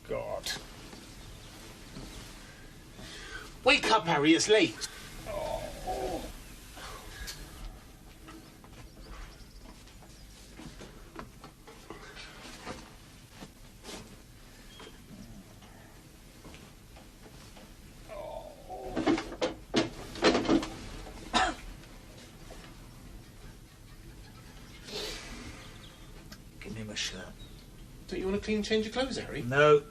God. Wake up, Harry, it's late. Oh. Give me my shirt. Don't you want a clean change of clothes, Harry? No.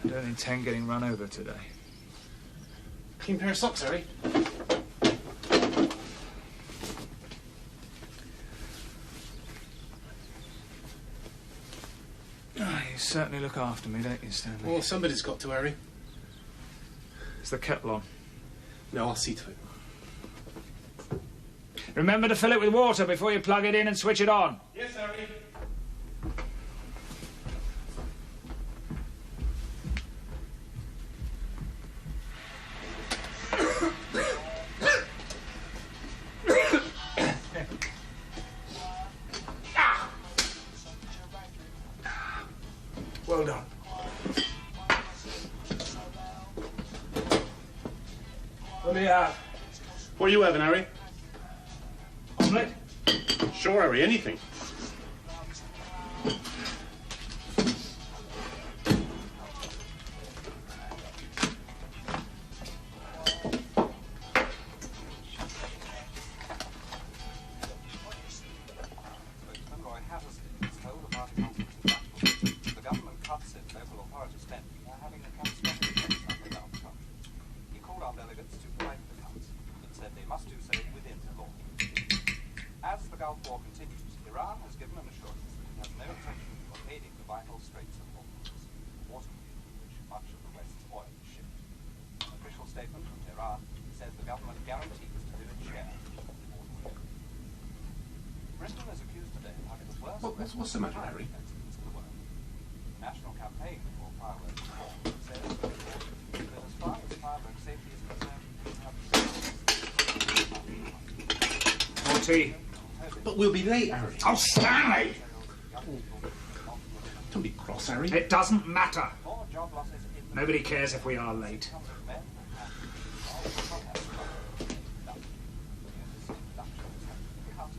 I don't intend getting run over today. Clean pair of socks, Harry. Oh, you certainly look after me, don't you, Stanley? Well, somebody's got to, Harry. Is the kettle on? No, I'll see to it. Remember to fill it with water before you plug it in and switch it on. Yes, Harry. Well done. What do you have? What are you having, Harry? Omelette? Sure, Harry, anything. What's the matter, Harry? National campaign for fireworks says that as far as fireworks safety is concerned, More tea. But we'll be late, Harry. Oh, Stanley! Don't be cross, Harry. It doesn't matter. Nobody cares if we are late.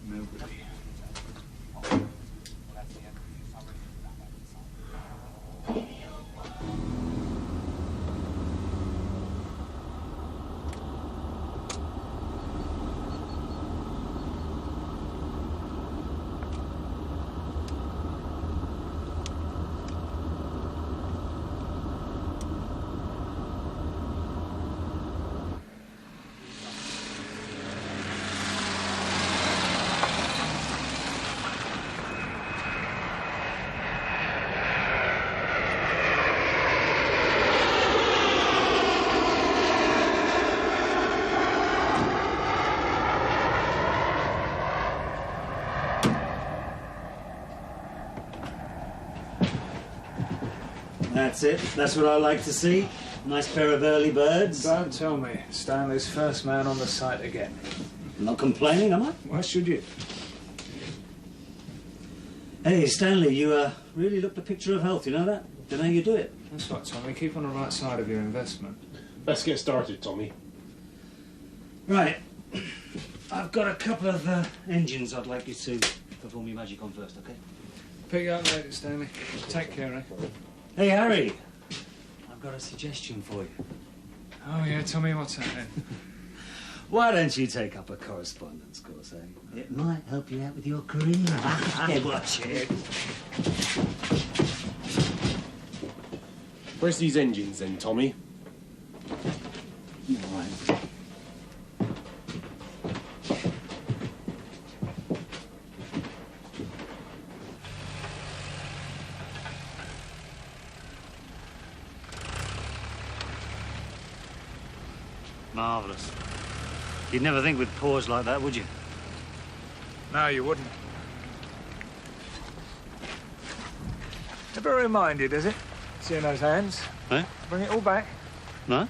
Nobody. That's it. That's what I like to see. Nice pair of early birds. Don't tell me. Stanley's first man on the site again. I'm not complaining, am I? Why should you? Hey, Stanley, you really look the picture of health, you know that? Don't know how you do it. That's right, Tommy. Keep on the right side of your investment. Let's get started, Tommy. Right. I've got a couple of engines I'd like you to perform your magic on first, OK? Pick you up later, Stanley. Take care, eh? Hey, Harry. I've got a suggestion for you. Oh, yeah, tell me what's happening. Why don't you take up a correspondence course, eh? It might help you out with your career. Hey, watch it. Where's these engines, then, Tommy? All right. Marvellous. You'd never think we'd pause like that, would you? No, you wouldn't. Never remind you, does it? Seeing those hands? Eh? Bring it all back. No?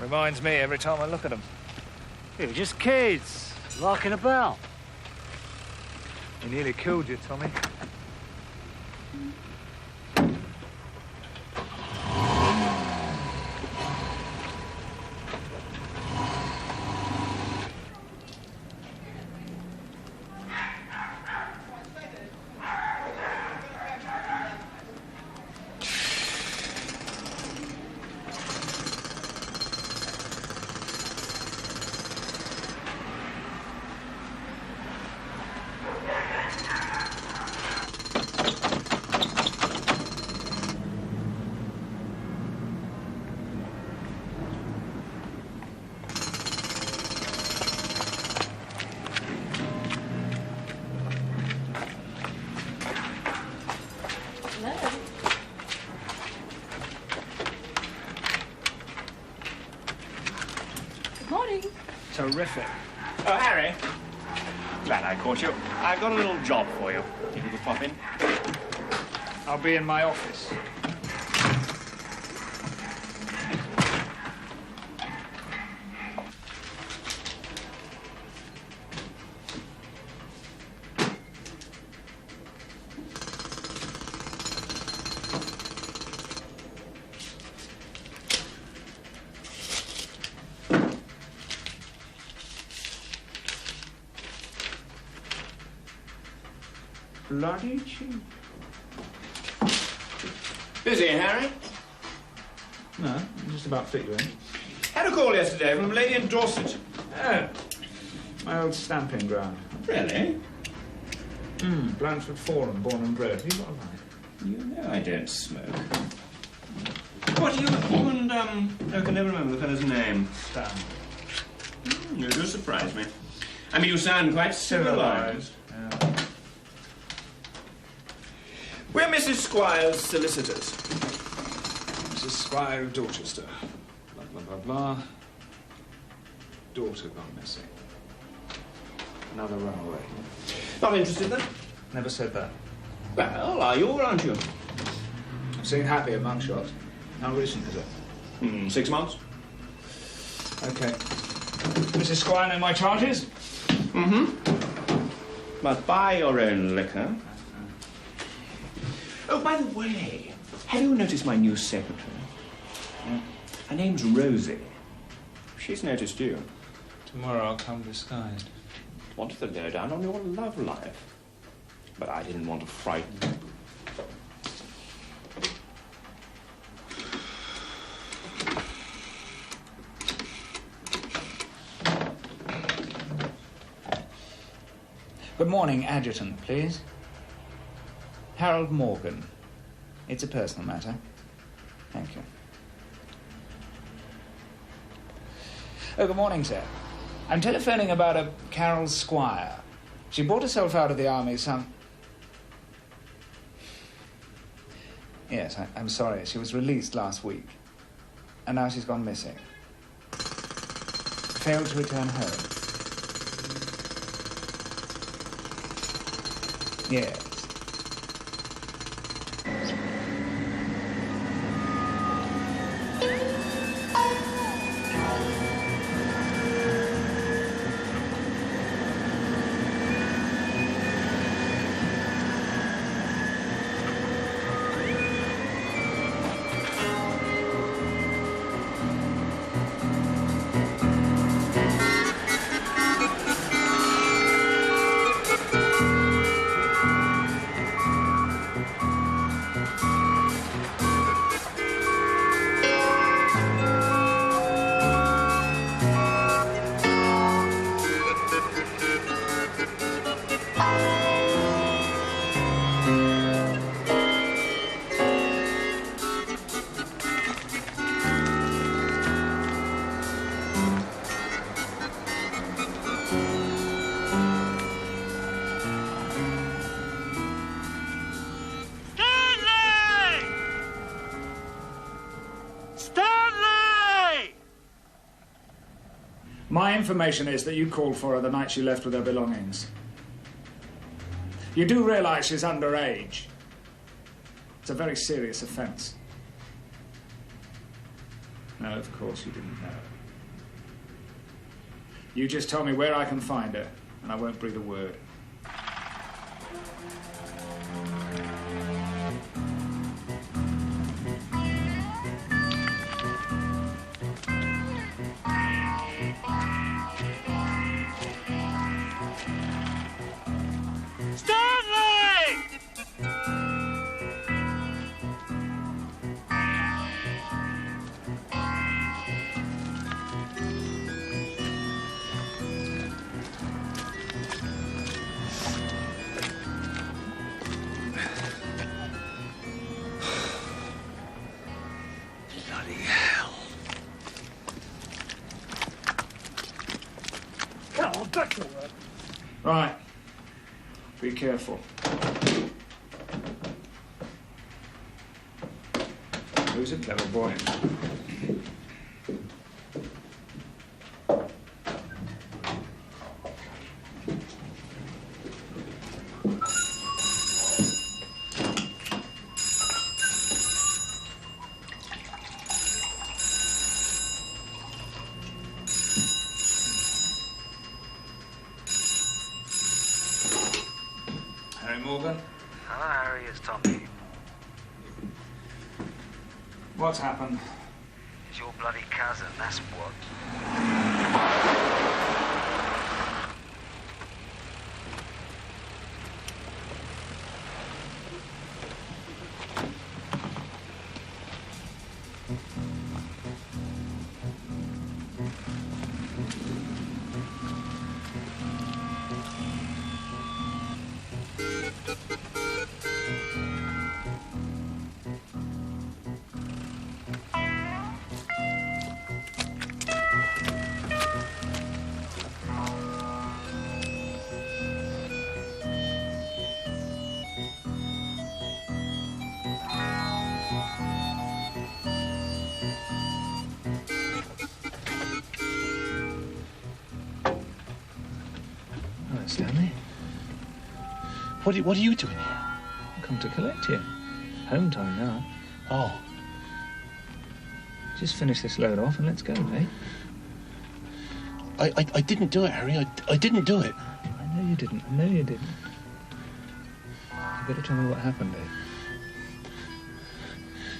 Reminds me every time I look at them. They were just kids, larking about. He nearly killed you, Tommy. Terrific. Oh, Harry. Glad I caught you. I've got a little job for you. If you could pop in. I'll be in my office. Bloody cheap. Busy, Harry? No, I'm just about fit you in. Had a call yesterday from a lady in Dorset. Oh, my old stamping ground. Really? Blandford Forum, born and bred. Have you got a light? You know I don't smoke. What, you and, I can never remember the fellow's name. Stan. You do surprise me. I mean, you sound quite civilized. Yeah. We're Mrs. Squire's solicitors. Mrs. Squire of Dorchester. Blah, blah, blah, blah. Daughter gone missing. Another runaway. Not interested, then? Never said that. Well, are you or aren't you? I've seen Happy at mugshots. How recent is it? 6 months. Okay. Mrs. Squire know my charges? But buy your own liquor. Oh, by the way, have you noticed my new secretary? Her name's Rosie. She's noticed you. Tomorrow I'll come disguised. Wanted to go down on your love life. But I didn't want to frighten you. Good morning, Adjutant, please. Harold Morgan. It's a personal matter. Thank you. Oh, good morning, sir. I'm telephoning about a Carol Squire. She bought herself out of the army some... Yes, I'm sorry. She was released last week. And now she's gone missing. Failed to return home. Yes. My information is that you called for her the night she left with her belongings. You do realise she's underage. It's a very serious offence. No, of course you didn't know. You just tell me where I can find her, and I won't breathe a word. Right. Be careful. Who's a clever boy? Hello, Harry, it's Tommy. What's happened? It's your bloody cousin, that's what. Stanley? What are you doing here? I've come to collect you. Home time now. Oh. Just finish this load off and let's go, eh? I didn't do it, Harry. I didn't do it. I know you didn't. I know you didn't. You better tell me what happened,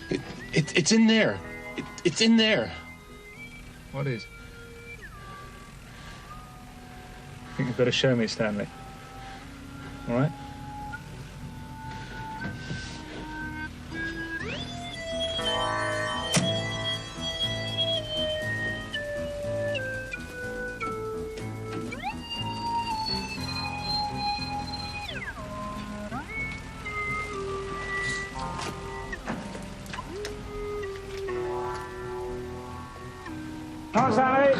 eh? It's in there. It's in there. What is? I think you've got to show me, Stanley. All right? Come on, Stanley.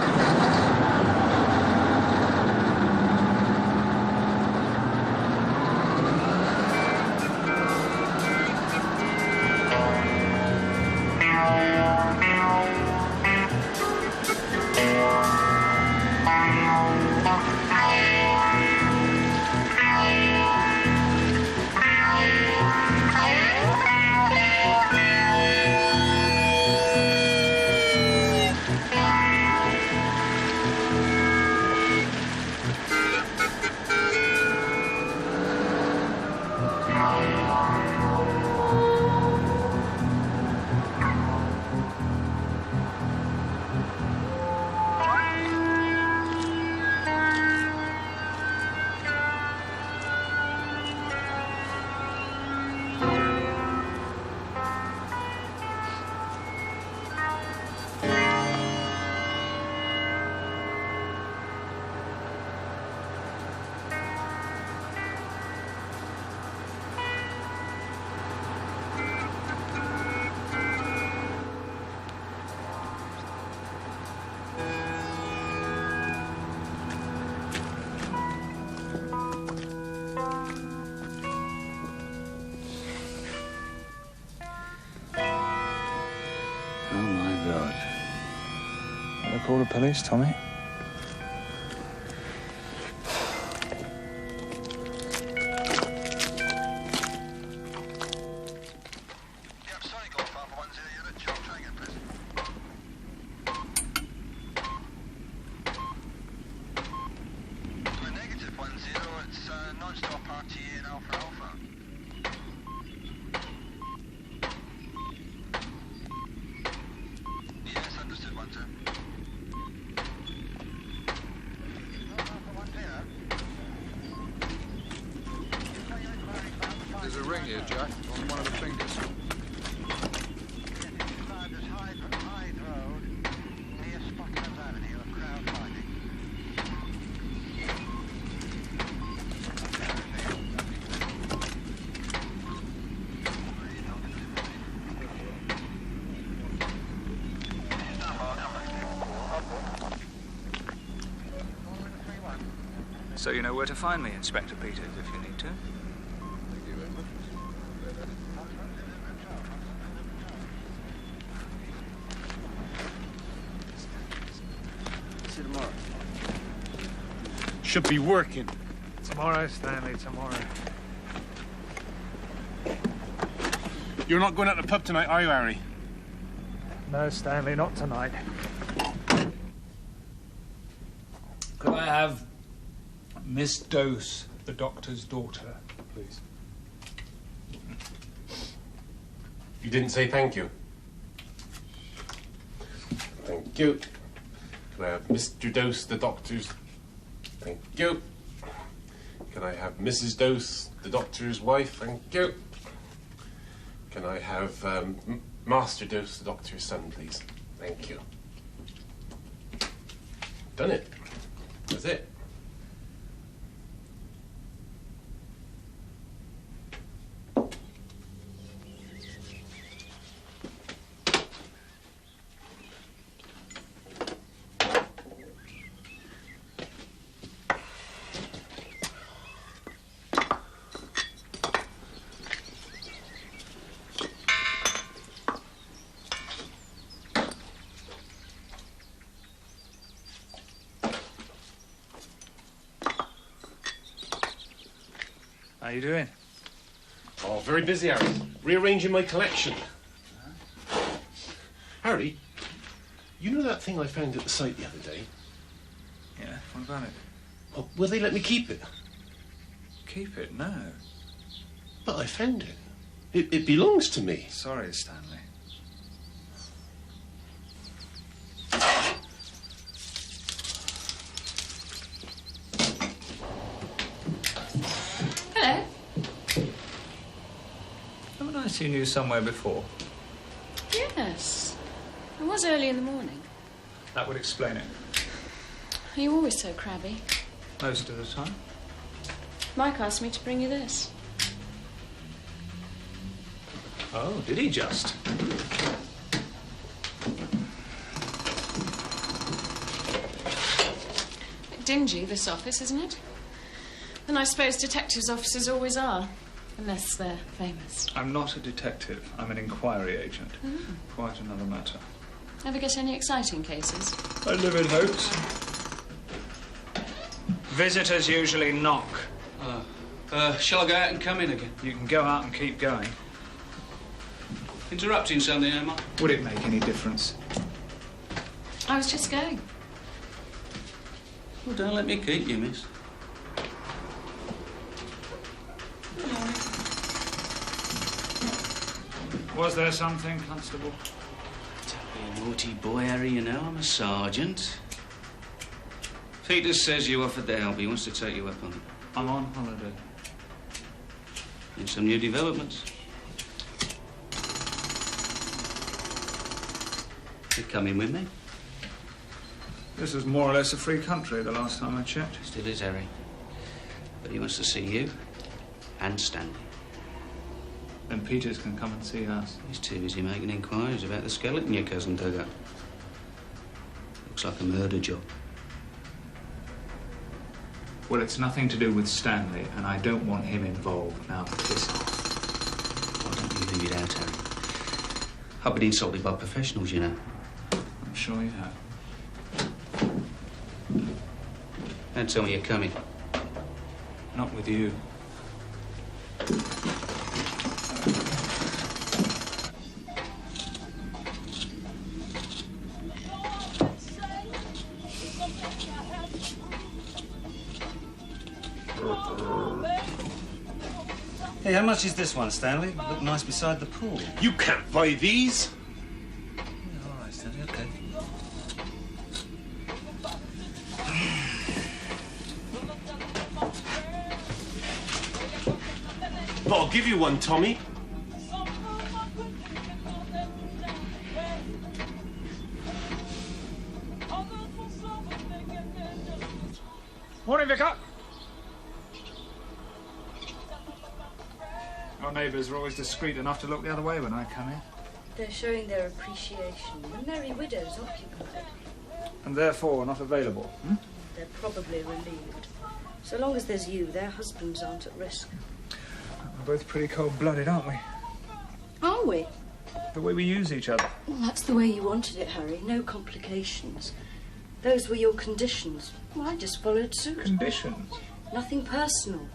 Call the police, Tommy. So you know where to find me, Inspector Peters, if you need to. Thank you very much. See you tomorrow. Should be working. Tomorrow, Stanley, tomorrow. You're not going out to the pub tonight, are you, Harry? No, Stanley, not tonight. Could I have Miss Dose, the doctor's daughter, please? You didn't say thank you. Thank you. Can I have Mr. Dose, the doctor's... Thank you. Can I have Mrs. Dose, the doctor's wife? Thank you. Can I have Master Dose, the doctor's son, please? Thank you. Done it. That's it. How you doing? Oh, very busy, Harry. Rearranging my collection. Harry, you know that thing I found at the site the other day? Yeah, what about it? Well, will they let me keep it? Keep it? No. But I found it. It belongs to me. Sorry, Stanley. Hello. Haven't I seen you somewhere before? Yes. It was early in the morning. That would explain it. Are you always so crabby? Most of the time. Mike asked me to bring you this. Oh, did he just? Bit dingy, this office, isn't it? And I suppose detectives' offices always are, unless they're famous. I'm not a detective. I'm an inquiry agent. Quite another matter. Ever get any exciting cases? I live in hopes. Visitors usually knock. Shall I go out and come in again? You can go out and keep going. Interrupting something, am I? Would it make any difference? I was just going. Well, don't let me keep you, miss. Was there something, Constable? Don't be a naughty boy, Harry, you know. I'm a sergeant. Peters says you offered the help. He wants to take you up on it. I'm on holiday. And some new developments. You're coming with me? This was more or less a free country the last time I checked. Still is, Harry. But he wants to see you and Stanley. Then Peters can come and see us. He's too busy making inquiries about the skeleton your cousin dug up. Looks like a murder job. Well, it's nothing to do with Stanley, and I don't want him involved. Now, piss off. Why don't you leave it out, Harry? I've been insulted by professionals, you know. I'm sure you have. Don't tell me you're coming. Not with you. Hey, how much is this one, Stanley? Look nice beside the pool. You can't buy these. Yeah, all right, Stanley, okay. But I'll give you one, Tommy. Morning, Vicar. Our neighbours are always discreet enough to look the other way when I come in. They're showing their appreciation. The merry widow's occupied. And therefore not available. They're probably relieved. So long as there's you, their husbands aren't at risk. We're both pretty cold-blooded, aren't we? Are we? The way we use each other. Well, that's the way you wanted it, Harry. No complications. Those were your conditions. Well, I just followed suit. Conditions? Nothing personal.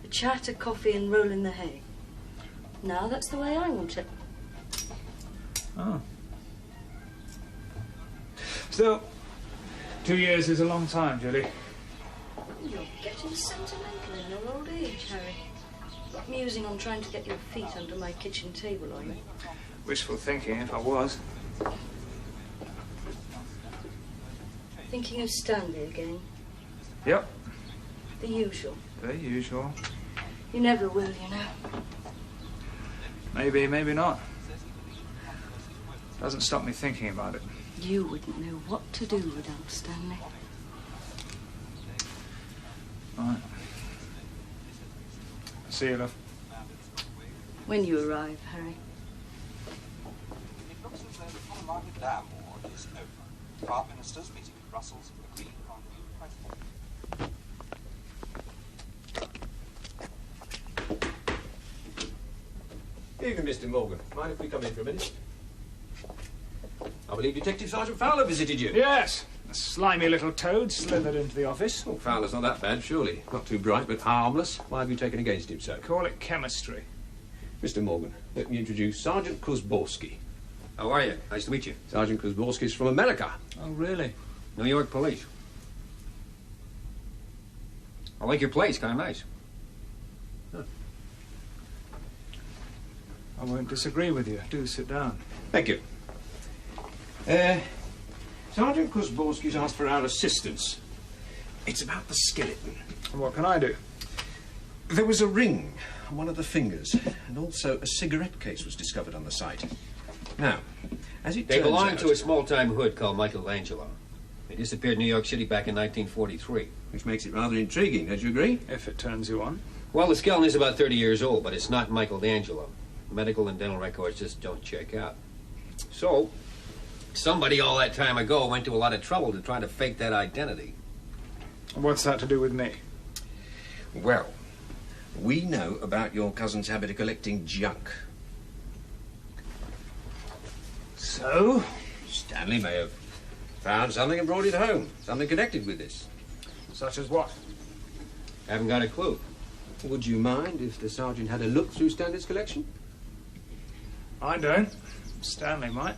A chat, a coffee, and roll in the hay. Now that's the way I want it. Oh. Still, 2 years is a long time, Julie. You're getting sentimental in your old age, Harry. Not musing on trying to get your feet under my kitchen table, are you? Wishful thinking, if I was. Thinking of Stanley again? Yep. The usual. The usual. You never will, you know. Maybe, maybe not. Doesn't stop me thinking about it. You wouldn't know what to do without Stanley. Right. See you, love. When you arrive, Harry. It looks as though the full market dam board is over. Prime Ministers meeting in Brussels agreeing on new price. Evening, Mr. Morgan. Mind if we come in for a minute? I believe Detective Sergeant Fowler visited you. Yes. A slimy little toad slithered into the office. Oh, Fowler's not that bad, surely. Not too bright, but harmless. Why have you taken against him, sir? Call it chemistry. Mr. Morgan, let me introduce Sergeant Kusborski. How are you? Nice to meet you. Sergeant Kusborski's from America. Oh, really? New York Police. I like your place, kind of nice. Huh. I won't disagree with you. Do sit down. Thank you. Sergeant Kusborski's asked for our assistance. It's about the skeleton. And what can I do? There was a ring on one of the fingers, and also a cigarette case was discovered on the site. Now, as it They turns belong out, to a small-time hood called Michelangelo. They disappeared in New York City back in 1943. Which makes it rather intriguing, don't you agree? If it turns you on. Well, the skeleton is about 30 years old, but it's not Michelangelo. Medical and dental records just don't check out. So, somebody all that time ago went to a lot of trouble to try to fake that identity. What's that to do with me? Well, we know about your cousin's habit of collecting junk. So? Stanley may have found something and brought it home. Something connected with this. Such as what? Haven't got a clue. Would you mind if the sergeant had a look through Stanley's collection? I don't. Stanley might.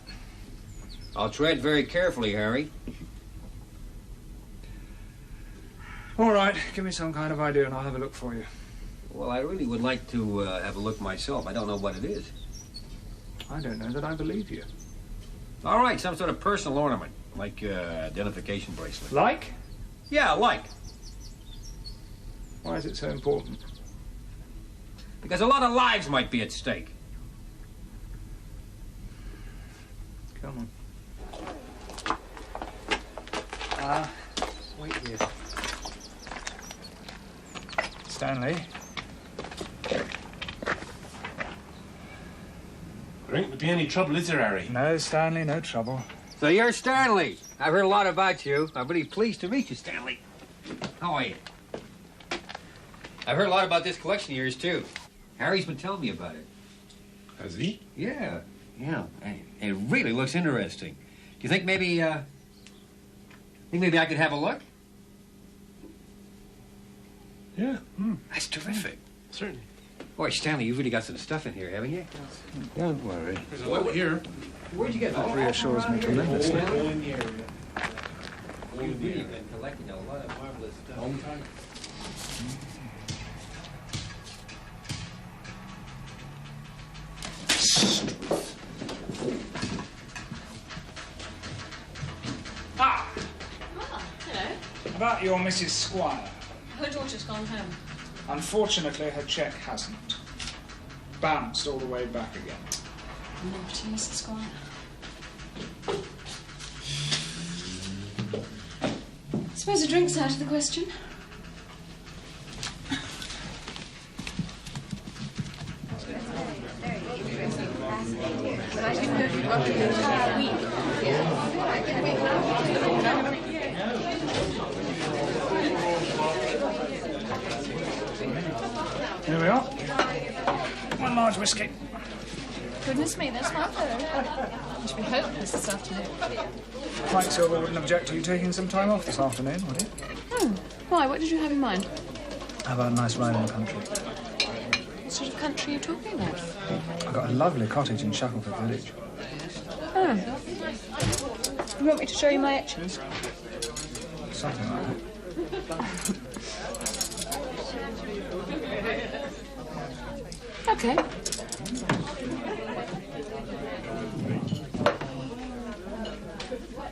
I'll tread very carefully, Harry. All right, give me some kind of idea and I'll have a look for you. Well, I really would like to have a look myself. I don't know what it is. I don't know that I believe you. All right, some sort of personal ornament, like identification bracelet. Like? Yeah, like. Why is it so important? Because a lot of lives might be at stake. Come on. Wait here. Stanley. There ain't be any trouble, is there, Harry? No, Stanley, no trouble. So you're Stanley. I've heard a lot about you. I'm really pleased to meet you, Stanley. How are you? I've heard a lot about this collection of yours, too. Harry's been telling me about it. Has he? Yeah. It really looks interesting. Do you think maybe I could have a look? Yeah. That's terrific. Certainly. Boy, Stanley, you've really got some stuff in here, haven't you? Don't worry. There's a lot here. Where'd you get That reassures me tremendously. You've really been collecting a lot of marvelous stuff. Long time. Ah! Ah, hello. About your Mrs. Squire. Her daughter's gone home. Unfortunately, her cheque hasn't. Bounced all the way back again. Naughty Mrs. Squire. Suppose a drink's out of the question. Here we are. One large whiskey. Goodness me, that's my third. I should be hopeless this afternoon. Frank Silver wouldn't object to you taking some time off this afternoon, would he? Oh, why? What did you have in mind? How about a nice ride in the country? What sort of country are you talking about? I've got a lovely cottage in Shackleford Village. Oh. You want me to show you my etchings? Something like that. Okay.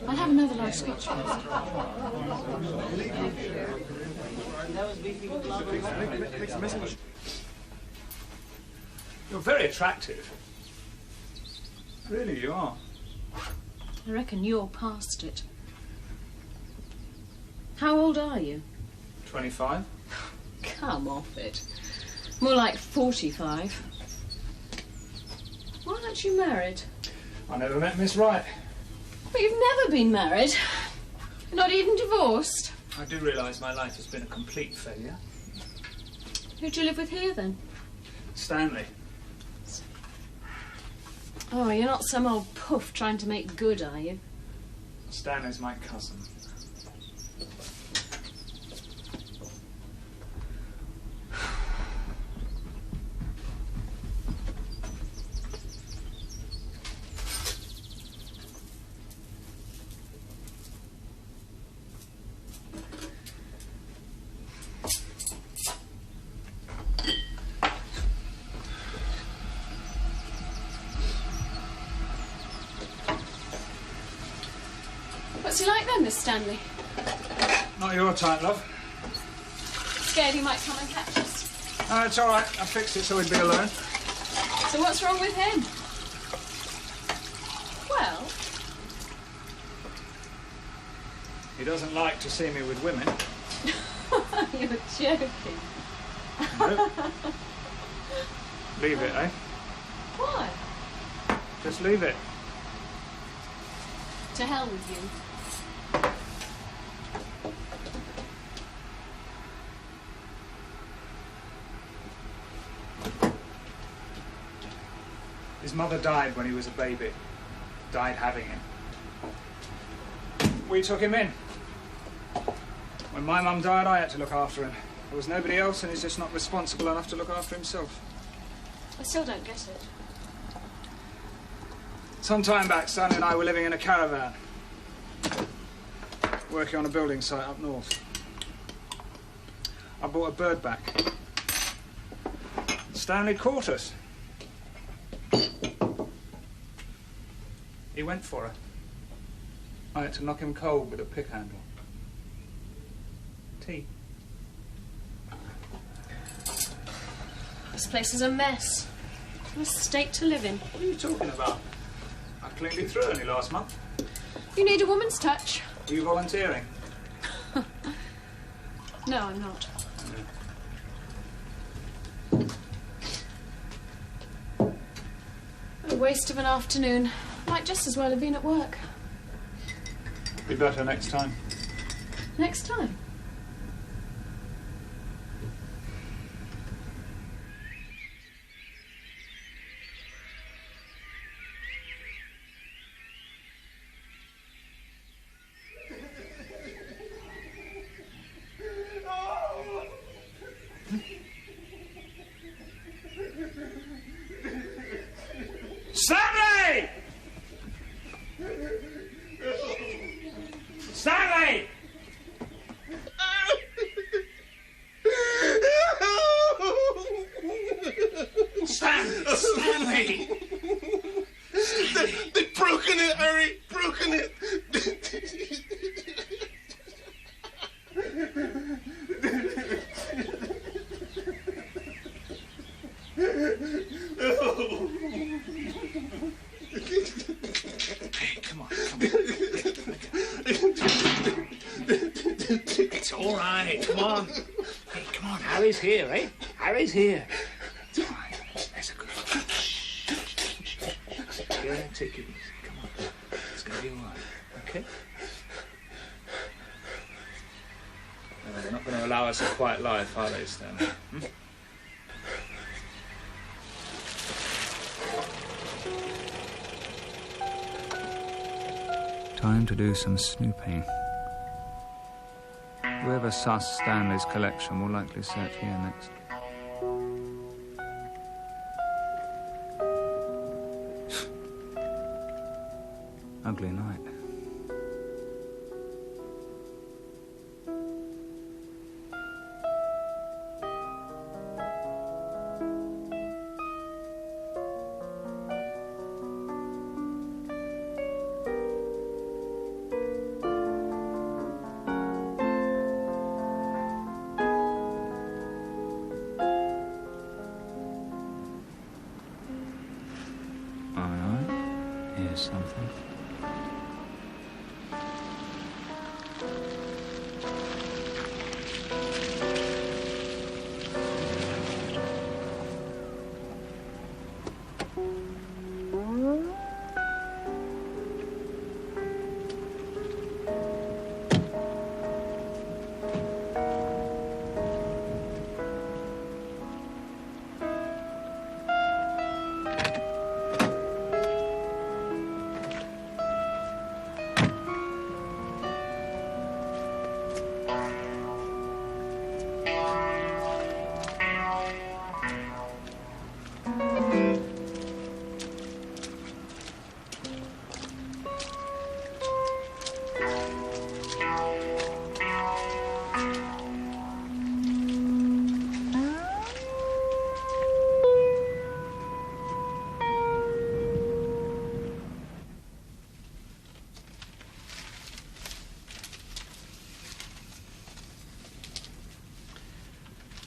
I'll have another large scotch first. You're very attractive. Really, you are. I reckon you're past it. How old are you? 25. Come off it. More like 45. Why aren't you married? I never met Miss Wright. But you've never been married. You're not even divorced. I do realise my life has been a complete failure. Who do you live with here, then? Stanley. Oh, you're not some old puff trying to make good, are you? Stanley's my cousin. What's he like then, Miss Stanley? Not your type, love. Scared he might come and catch us. It's all right. I fixed it so he'd be alone. So what's wrong with him? Well... He doesn't like to see me with women. You're joking. No. Leave it, eh? Why? Just leave it. To hell with you. His mother died when he was a baby. Died having him. We took him in. When my mum died, I had to look after him. There was nobody else, and he's just not responsible enough to look after himself. I still don't get it. Some time back, Stanley and I were living in a caravan, working on a building site up north. I brought a bird back. Stanley caught us. He went for her. I had to knock him cold with a pick handle. Tea. This place is a mess. What a state to live in. What are you talking about? I cleaned it through only last month. You need a woman's touch. Are you volunteering? No, I'm not. What a waste of an afternoon. Might just as well have been at work. Be better next time. Next time? Stanley! Stanley! Stanley! They've broken it, Harry! Broken it! Hey, come on. It's all right, come on. Hey, come on, Harry's here, eh? Harry's here. It's all right. There's a good one. Go ahead, take it easy. Come on. It's going to be all right, okay? No, they're not going to allow us a quiet life, are they, Stanley? Hmm? Time to do some snooping. Whoever sussed Stanley's collection will likely search here next. Ugly night. Here's something.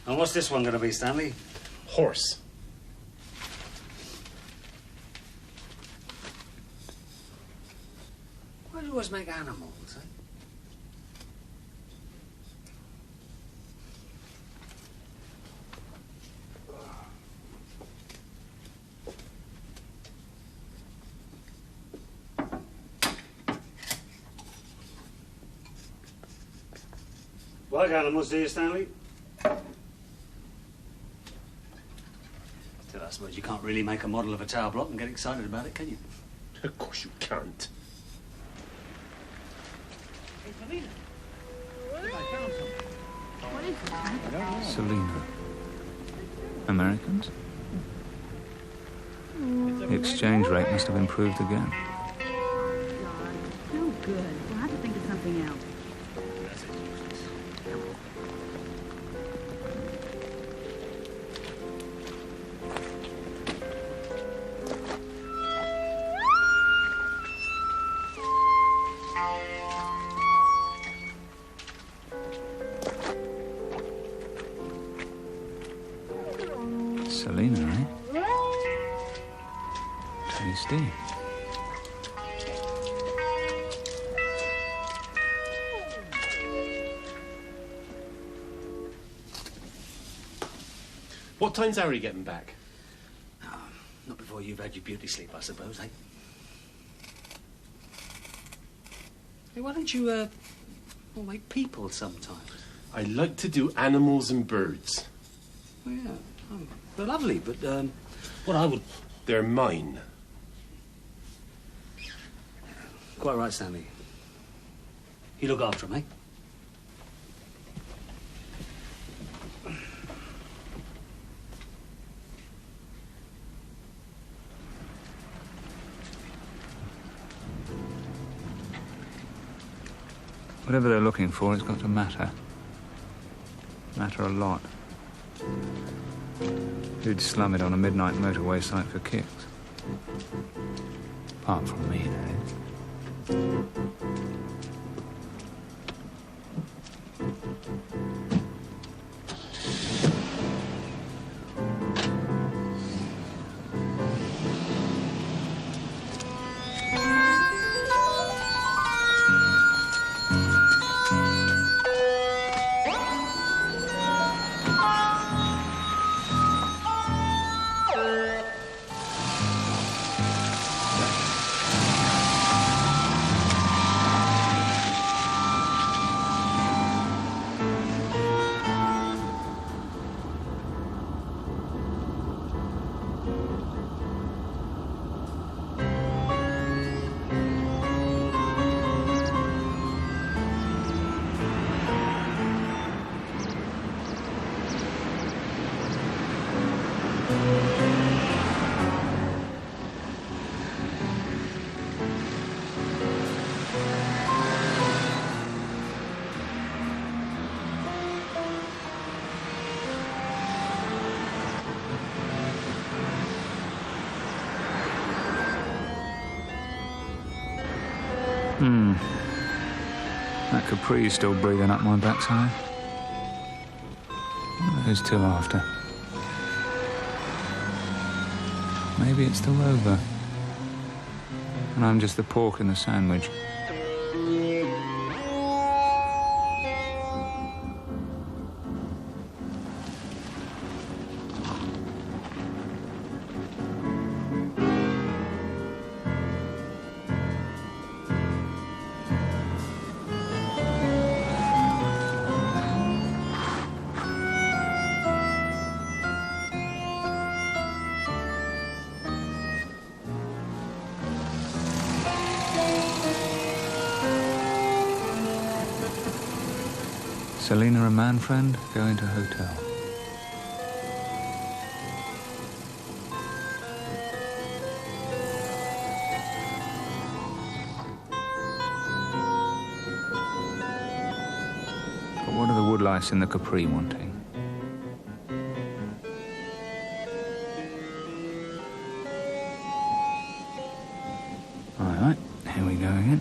And what's this one going to be, Stanley? Horse. Why do you always make animals, eh? Like animals, do you, Stanley? Still, I suppose you can't really make a model of a tower block and get excited about it, can you? Of course you can't. Hey, Selena. I found something. What is it? Selena. Americans? The exchange rate must have improved again. No good. We'll have to think of something else. Selena, eh? Tasty. What time's Harry getting back? Not before you've had your beauty sleep, I suppose, eh? Hey, why don't you, well, make people sometimes? I like to do animals and birds. Oh, yeah. Oh, they're lovely, but, what I would... They're mine. Quite right, Stanley. You look after them, eh? Whatever they're looking for, it's got to matter. Matter a lot. Who'd slum it on a midnight motorway site for kicks? Apart from me, that is. That Capri's still breathing up my backside. What are those two after? Maybe it's the Rover. And I'm just the pork in the sandwich. Selena, a man friend, going to hotel. But what are the woodlice in the Capri wanting? All right, here we go again.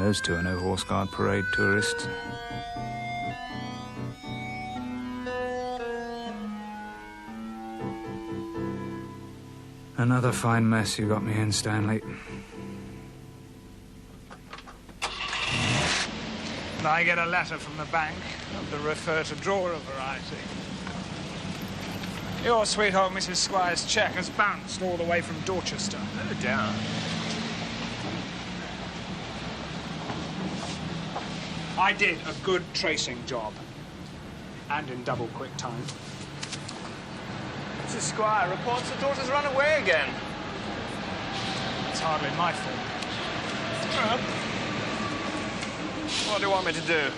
Those two are no Horse Guard parade tourists. Another fine mess you got me in, Stanley. I get a letter from the bank of the refer to drawer variety. Your sweetheart Mrs. Squire's cheque has bounced all the way from Dorchester. No doubt. I did a good tracing job. And in double quick time. Mrs. Squire reports her daughter's run away again. It's hardly my fault. Well, what do you want me to do?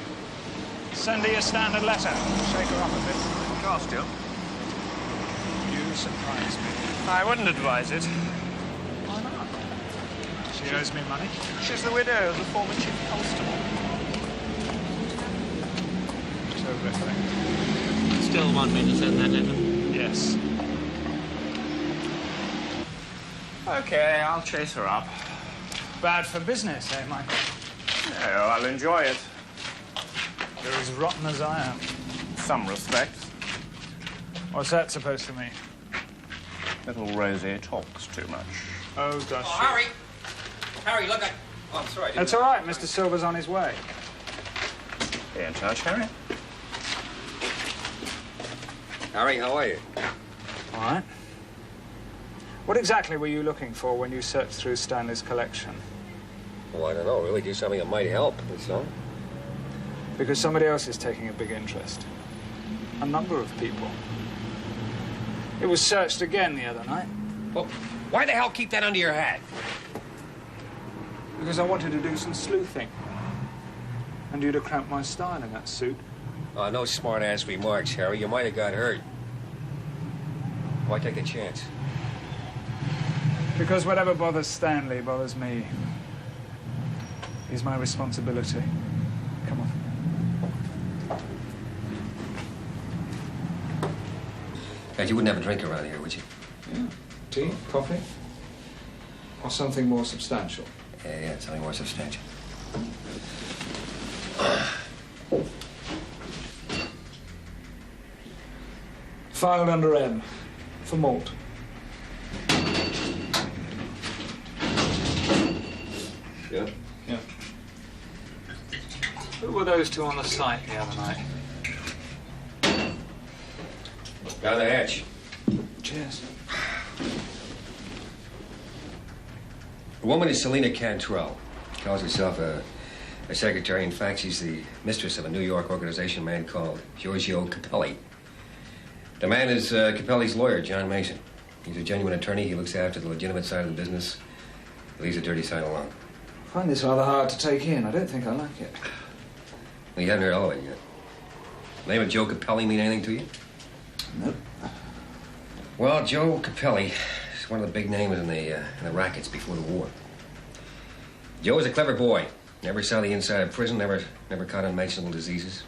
Send her your standard letter. Shake her up a bit. Costume? You surprise me. I wouldn't advise it. Why not? She owes me money. She's the widow of the former chief constable. Terrific. Still want me to send that letter? Yes. Okay, I'll chase her up. Bad for business, eh, Michael? No, I'll enjoy it. You're as rotten as I am. Some respects. What's that supposed to mean? Little Rosie talks too much. Oh, does she? Harry! Harry, look, Oh, I'm sorry. That's all right. Mr. Silver's on his way. Be in touch, Harry. Harry, how are you? All right. What exactly were you looking for when you searched through Stanley's collection? Well, I don't know. Really do something that might help, that's all. Because somebody else is taking a big interest. A number of people. It was searched again the other night. Well, why the hell keep that under your hat? Because I wanted to do some sleuthing. And you'd have cramped my style in that suit. Oh, no smart-ass remarks, Harry. You might have got hurt. Why take a chance? Because whatever bothers Stanley bothers me. He's my responsibility. Come on. God, you wouldn't have a drink around here, would you? Yeah. Tea? Coffee? Or something more substantial? Yeah, something more substantial. Filed under M. For malt. Yeah? Yeah. Who were those two on the site the other night? Down the hatch. Cheers. The woman is Selena Cantrell. Calls herself a secretary. In fact, she's the mistress of a New York organization man called Giorgio Capelli. The man is Capelli's lawyer, John Mason. He's a genuine attorney. He looks after the legitimate side of the business. He leaves the dirty side alone. I find this rather hard to take in. I don't think I like it. Well, you haven't heard all of it yet. The name of Joe Capelli mean anything to you? Nope. Well, Joe Capelli is one of the big names in the rackets before the war. Joe was a clever boy. Never saw the inside of prison, never caught unmentionable diseases.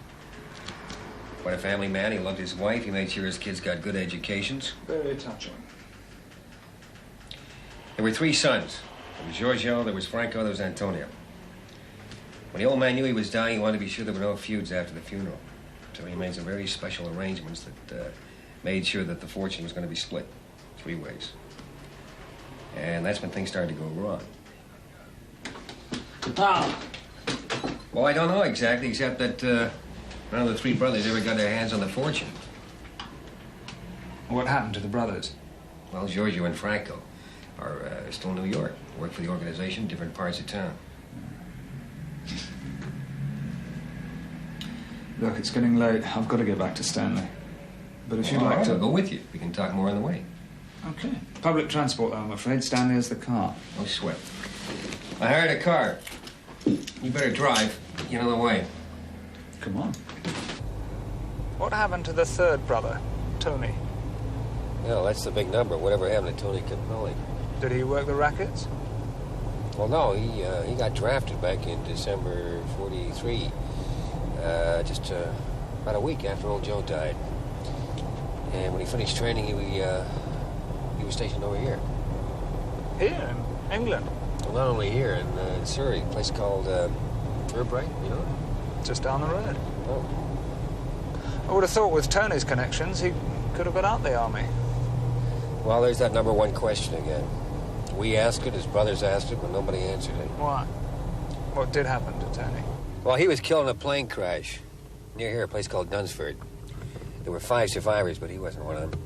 Quite a family man. He loved his wife. He made sure his kids got good educations. Very touching. There were 3 sons. There was Giorgio, there was Franco, there was Antonio. When the old man knew he was dying, he wanted to be sure there were no feuds after the funeral. So he made some very special arrangements that made sure that the fortune was going to be split 3 ways. And that's when things started to go wrong. How? Well, I don't know exactly, except that none of the 3 brothers ever got their hands on the fortune. What happened to the brothers? Well, Giorgio and Franco are still in New York. Work for the organization, different parts of town. Look, it's getting late. I've got to get back to Stanley. But if you'd All like right, to... I'll go with you. We can talk more on the way. Okay. Public transport, though, I'm afraid. Stanley has the car. No sweat. I hired a car. You better drive. Get on the way. Come on. What happened to the third brother, Tony? No, that's the big number. Whatever happened to Tony Capelli? Did he work the rackets? Well, no, he got drafted back in December '43. Just about a week after old Joe died. And when he finished training, he was stationed over here. Here in England? Well, not only here, in Surrey, a place called Roubicek, you know? Just down the road. Oh. I would have thought with Tony's connections, he could have got out the army. Well, there's that #1 question again. We asked it, his brothers asked it, but nobody answered it. Why? What did happen to Tony? Well, he was killed in a plane crash near here, a place called Dunsford. There were 5 survivors, but he wasn't one of them.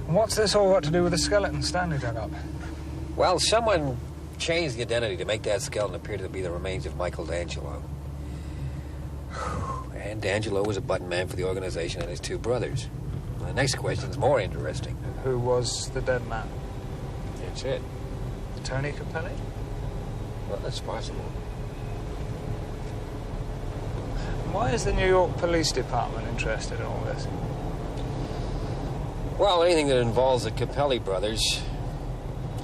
And what's this all got to do with the skeleton Stanley dug up? Well, someone changed the identity to make that skeleton appear to be the remains of Michael D'Angelo. And D'Angelo was a button man for the organization and his 2 brothers. And the next question's more interesting. Who was the dead man? That's it. Tony Capelli? Well, that's possible. Why is the New York Police Department interested in all this? Well, anything that involves the Capelli brothers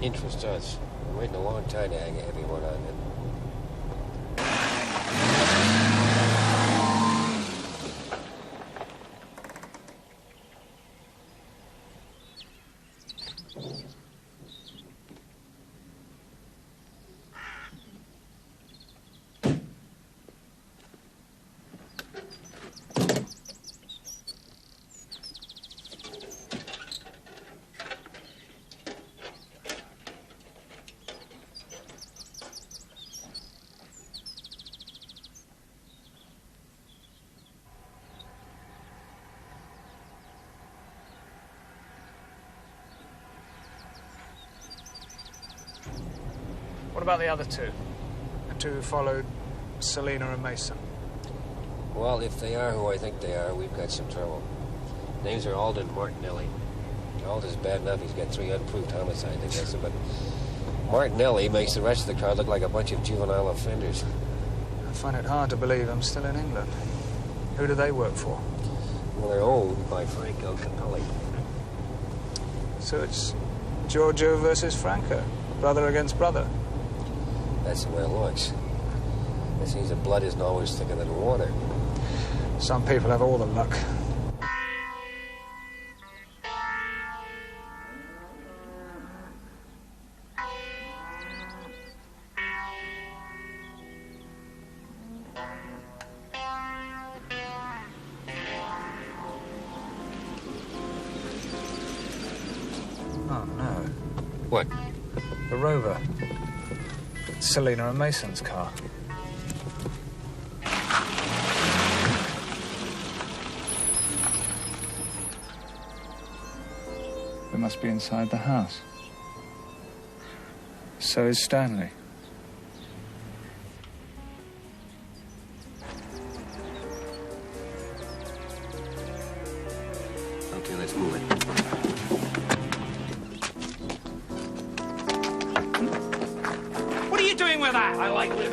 interests us. We're waiting a long time to hang a heavy one on it. What about the other 2? The 2 who followed Selena and Mason? Well, if they are who I think they are, we've got some trouble. Names are Alda and Martinelli. Alda's bad enough. He's got 3 unproved homicides against him, but Martinelli makes the rest of the crowd look like a bunch of juvenile offenders. I find it hard to believe I'm still in England. Who do they work for? Well, they're owned by Franco Capelli. So it's Giorgio versus Franco, brother against brother. That's the way it looks. It seems that blood isn't always thicker than water. Some people have all the luck. What? The Rover. Selena and Mason's car. We must be inside the house. So is Stanley. Okay, let's move it. What are you doing with that? I like this.